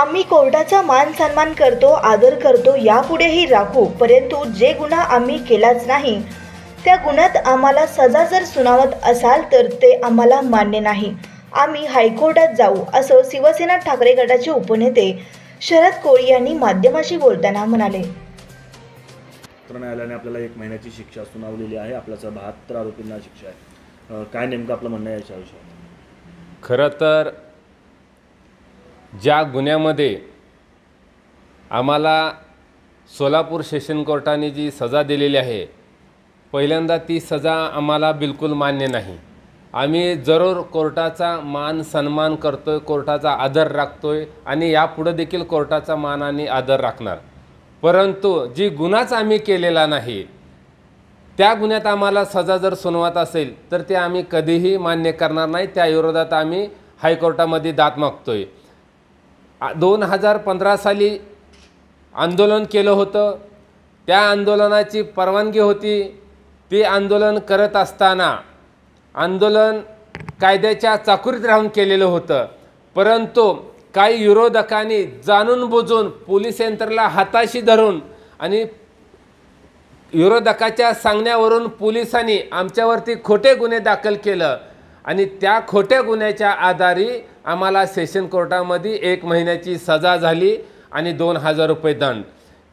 आम्ही कोर्टाचा मान सन्मान करतो, आदर करतो, यापुढेही राखू, परंतु जे गुन्हा आम्ही केलाच नाही त्या गुन्ह्यात आम्हाला सजा जर सुनावत असाल तर ते आम्हाला मान्य नाही। आम्ही हायकोर्टात जाऊ, असं शिवसेना ठाकरे गटाचे उपनेते शरद कोळी यांनी माध्यमाशी बोलताना म्हणाले। न्यायालयाने आपल्याला 1 महिन्याची शिक्षा सुनावलेली आहे। आपल्याचा 72 आरोपींना शिक्षा आहे। काय नेमकं आपलं म्हणणं आहे याच्याविषयी? खरं तर ज्या गुन्ह्यामध्ये आम्हाला सोलापूर सेशन कोर्टाने जी सजा दिलेली आहे, पहिल्यांदा ती सजा आम्हाला बिलकुल मान्य नाही। आम्ही जरूर कोर्टाचा मान सन्मान करतोय, कोर्टाचा आदर राखतोय आणि यापुढे देखील कोर्टाचा मान आणि आदर राखणार, परंतु जी गुन्हाच आम्ही केलेला नाही त्या गुन्ह्यात आम्हाला सजा जर सुनावत असेल तर ते आम्ही कधीही मान्य करणार नाही। त्या विरोधात आम्ही हायकोर्टामध्ये दाद मागतोय। 2015 साली आंदोलन केलं होतं, त्या आंदोलनाची परवानगी होती। ते आंदोलन करत असताना आंदोलन कायद्याच्या चाकुरीत राहून केलेलं होतं, परंतु काही विरोधकांनी जाणून बुजून पोलीस यंत्रणेला हाताशी धरून आणि विरोधकाच्या सांगण्यावरून पोलिसांनी आमच्यावरती खोटे गुन्हे दाखल केलं आणि त्या खोट्या गुन्ह्याच्या आधारे आम्हाला सेशन कोर्टामध्ये 1 महिन्याची सजा झाली आणि 2000 रुपये दंड।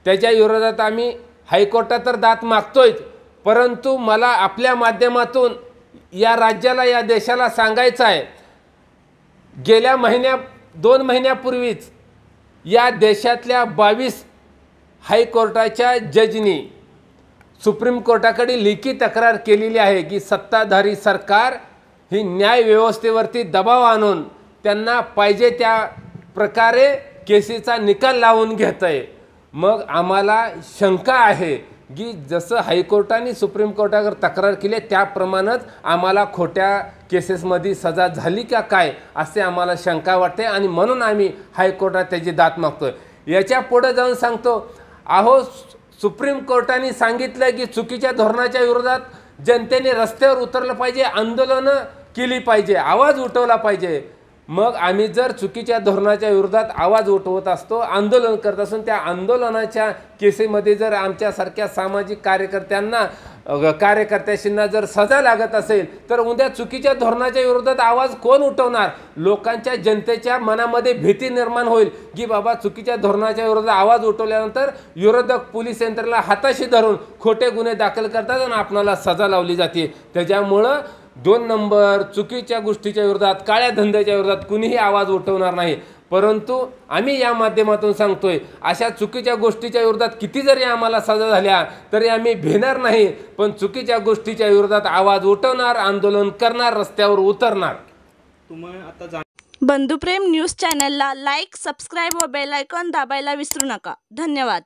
त्याच्या विरोधात आम्ही हायकोर्टात तर दाद मागतोय, परंतु मला आपल्या माध्यमातून या राज्याला, या देशाला सांगायचं आहे, गेल्या 2 महिन्यापूर्वीच या देशातल्या 22 हायकोर्टाच्या जजनी सुप्रीम कोर्टाकडे लेखी तक्रार केलेली आहे की सत्ताधारी सरकार ही न्याय व्यवस्थेवरती दबाव आणून त्यांना पाहिजे त्या प्रकारे केसीचा निकाल लावून घेत आहे। मग आम्हाला शंका आहे की जसं हायकोर्टाने सुप्रीम कोर्टावर तक्रार केली त्याप्रमाणेच आम्हाला खोट्या केसेसमध्ये सजा झाली का काय असे आम्हाला शंका वाटते आणि म्हणून आम्ही हायकोर्टात त्याची दाद मागतोय। याच्या पुढे जाऊन सांगतो, अहो सुप्रीम कोर्टाने सांगितलं की चुकीच्या धोरणाच्या विरोधात जनतेने रस्त्यावर उतरलं पाहिजे, आंदोलनं केली पाहिजे, आवाज उठवला पाहिजे। मग आम्ही जर चुकीच्या धोरणाच्या विरोधात आवाज उठवत असतो, आंदोलन करत असून त्या आंदोलनाच्या केसेमध्ये जर आमच्यासारख्या सामाजिक कार्यकर्त्यांना जर सजा लागत असेल तर उद्या चुकीच्या धोरणाच्या विरोधात आवाज कोण उठवणार? लोकांच्या, जनतेच्या मनामध्ये भीती निर्माण होईल की बाबा चुकीच्या धोरणाच्या विरोधात आवाज उठवल्यानंतर विरोधक पोलीस यंत्रणेला हाताशी धरून खोटे गुन्हे दाखल करतात आणि आपणाला सजा लावली जाते। त्याच्यामुळं 2 नंबर चुकीच्या गोष्टीच्या विरोधात, काळ्या धंद्याच्या विरोधात कुणीही आवाज उठवणार नाही, परंतु आम्ही या माध्यमातून सांगतोय अशा चुकीच्या गोष्टीच्या विरोधात किती जरी आम्हाला सजा झाल्या तरी आम्ही भिणार नाही, पण चुकीच्या गोष्टीच्या विरोधात आवाज उठवणार, आंदोलन करणार, रस्त्यावर उतरणार। बंधुप्रेम न्यूज चॅनलला लाईक, सबस्क्राईब व बेल आयकॉन दाबायला विसरू नका। धन्यवाद।